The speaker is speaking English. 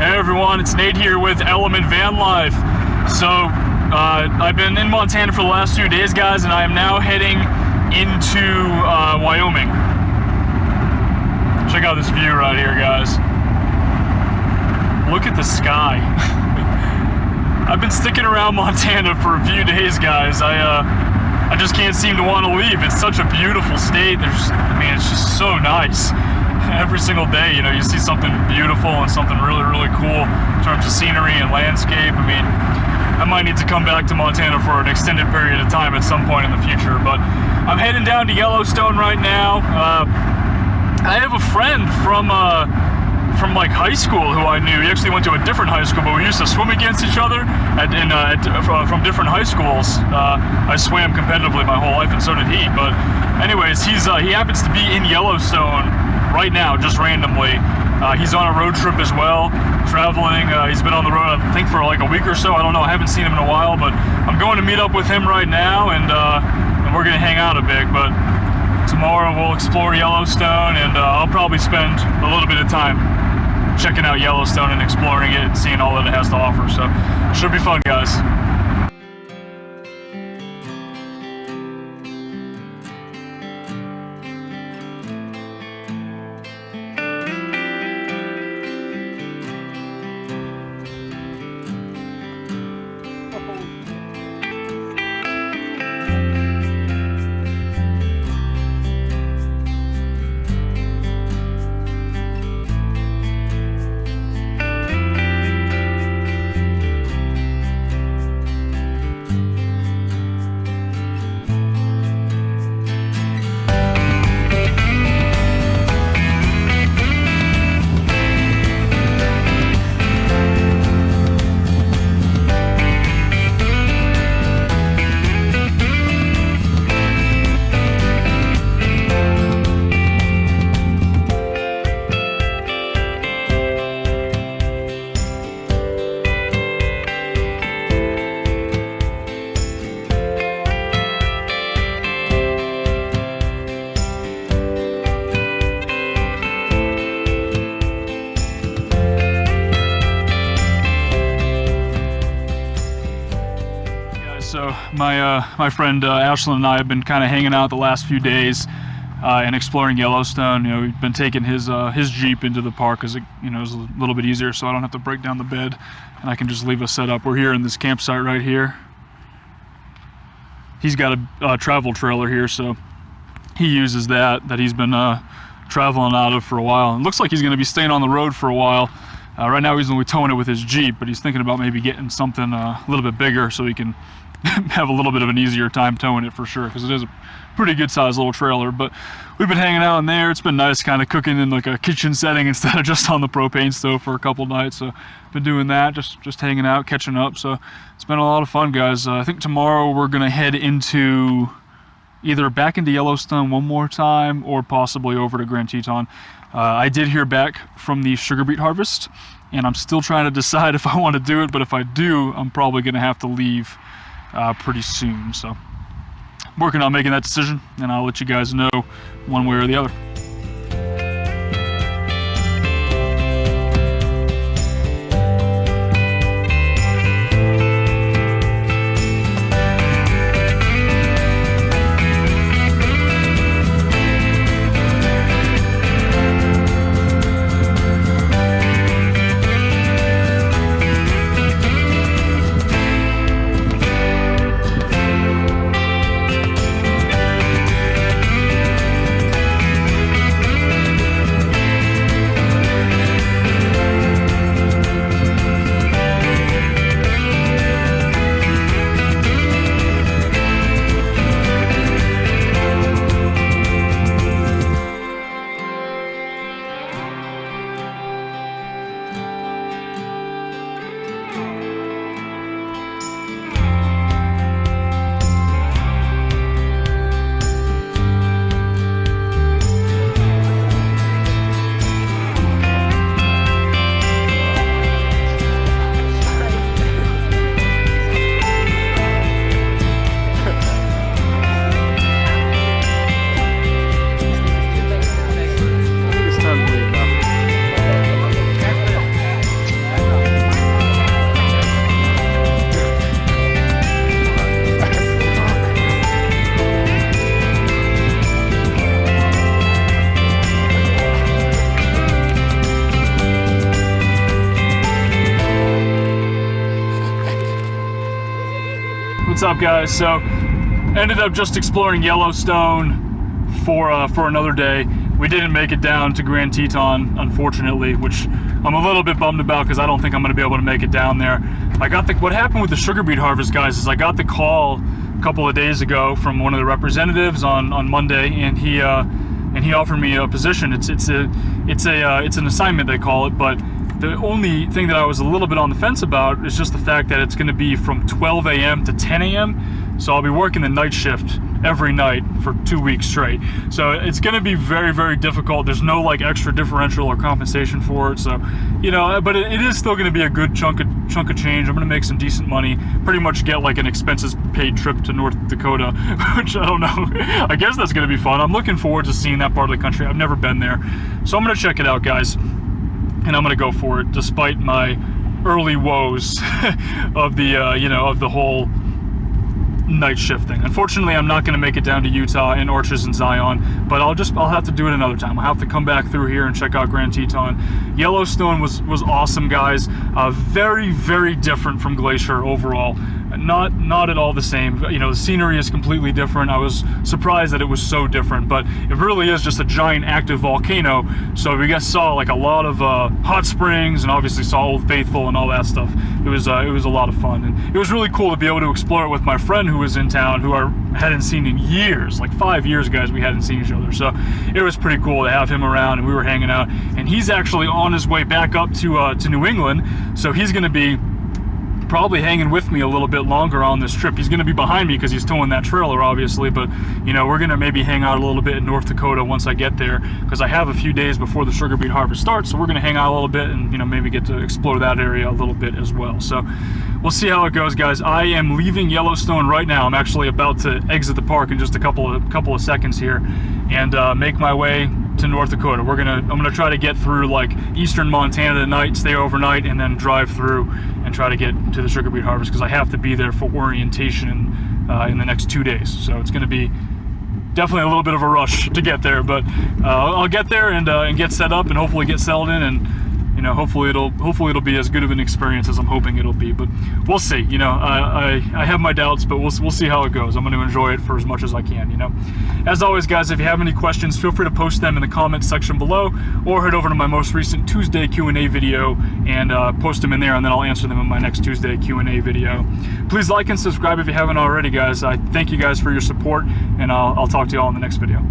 Hey everyone, it's Nate here with Element Van Life. So, I've been in Montana for the last few days, guys, and I am now heading into Wyoming. Check out this view right here, guys. Look at the sky. I've been sticking around Montana for a few days, guys. I just can't seem to want to leave. It's such a beautiful state. It's just so nice. Every single day, you know, you see something beautiful and something really, really cool in terms of scenery and landscape. I mean, I might need to come back to Montana for an extended period of time at some point in the future, but I'm heading down to Yellowstone right now. I have a friend from like high school who I knew. He actually went to a different high school, but we used to swim against each other from different high schools. I swam competitively my whole life, and so did he. But anyways, he happens to be in Yellowstone right now, just randomly. He's on a road trip as well, traveling. He's been on the road, I think, for like a week or so. I don't know. I haven't seen him in a while, but I'm going to meet up with him right now, and we're going to hang out a bit. But tomorrow we'll explore Yellowstone, and I'll probably spend a little bit of time checking out Yellowstone and exploring it and seeing all that it has to offer. So, should be fun, guys. So my friend Ashlyn and I have been kind of hanging out the last few days and exploring Yellowstone. You know, we've been taking his Jeep into the park because it, you know, is a little bit easier, so I don't have to break down the bed and I can just leave us set up. We're here in this campsite right here. He's got a travel trailer here, so he uses that he's been traveling out of for a while. It looks like he's going to be staying on the road for a while. Right now he's going to be towing it with his Jeep, but he's thinking about maybe getting something a little bit bigger so he can have a little bit of an easier time towing it for sure, because it is a pretty good sized little trailer. But we've been hanging out in there. It's been nice kind of cooking in like a kitchen setting instead of just on the propane stove for a couple nights. So been doing that, just hanging out, catching up. So it's been a lot of fun, guys. I think tomorrow we're gonna head into either back into Yellowstone one more time or possibly over to Grand Teton. I did hear back from the sugar beet harvest, and I'm still trying to decide if I want to do it, but if I do, I'm probably gonna have to leave pretty soon. So I'm working on making that decision, and I'll let you guys know one way or the other. What's up, guys? So, ended up just exploring Yellowstone for another day. We didn't make it down to Grand Teton, unfortunately, which I'm a little bit bummed about because I don't think I'm going to be able to make it down there. What happened with the sugar beet harvest, guys, is I got the call a couple of days ago from one of the representatives on Monday, and he offered me a position. It's an assignment, they call it, but the only thing that I was a little bit on the fence about is just the fact that it's going to be from 12 a.m. to 10 a.m. So I'll be working the night shift every night for 2 weeks straight. So it's going to be very, very difficult. There's no like extra differential or compensation for it. So, you know, but it is still going to be a good chunk of change. I'm going to make some decent money. Pretty much get like an expenses paid trip to North Dakota, which I don't know. I guess that's going to be fun. I'm looking forward to seeing that part of the country. I've never been there. So I'm going to check it out, guys. And I'm going to go for it, despite my early woes of the, you know, of the whole night shifting. Unfortunately, I'm not going to make it down to Utah and Arches and Zion, but I'll have to do it another time. I'll have to come back through here and check out Grand Teton. Yellowstone was awesome, guys. Very, very different from Glacier overall. Not at all the same. You know, the scenery is completely different. I was surprised that it was so different, but it really is just a giant active volcano. So we guys saw like a lot of hot springs, and obviously saw Old Faithful and all that stuff. It was a lot of fun, and it was really cool to be able to explore it with my friend who was in town, who I hadn't seen in years, like 5 years, guys. We hadn't seen each other, so it was pretty cool to have him around, and we were hanging out. And he's actually on his way back up to New England, so he's going to be probably hanging with me a little bit longer on this trip. He's going to be behind me because he's towing that trailer, obviously, but you know, we're going to maybe hang out a little bit in North Dakota once I get there, because I have a few days before the sugar beet harvest starts, so we're going to hang out a little bit and, you know, maybe get to explore that area a little bit as well. So we'll see how it goes, guys. I am leaving Yellowstone right now. I'm actually about to exit the park in just a couple of seconds here and make my way to North Dakota. I'm gonna try to get through like eastern Montana tonight, stay overnight, and then drive through and try to get to the sugar beet harvest, because I have to be there for orientation in the next 2 days. So it's going to be definitely a little bit of a rush to get there, but I'll get there and get set up and hopefully get settled in, and you know, hopefully it'll be as good of an experience as I'm hoping it'll be. But we'll see. You know, I have my doubts, but we'll see how it goes. I'm going to enjoy it for as much as I can. You know, as always, guys, if you have any questions, feel free to post them in the comments section below, or head over to my most recent Tuesday Q&A video and post them in there, and then I'll answer them in my next Tuesday Q&A video. Please like and subscribe if you haven't already, guys. I thank you guys for your support, and I'll talk to you all in the next video.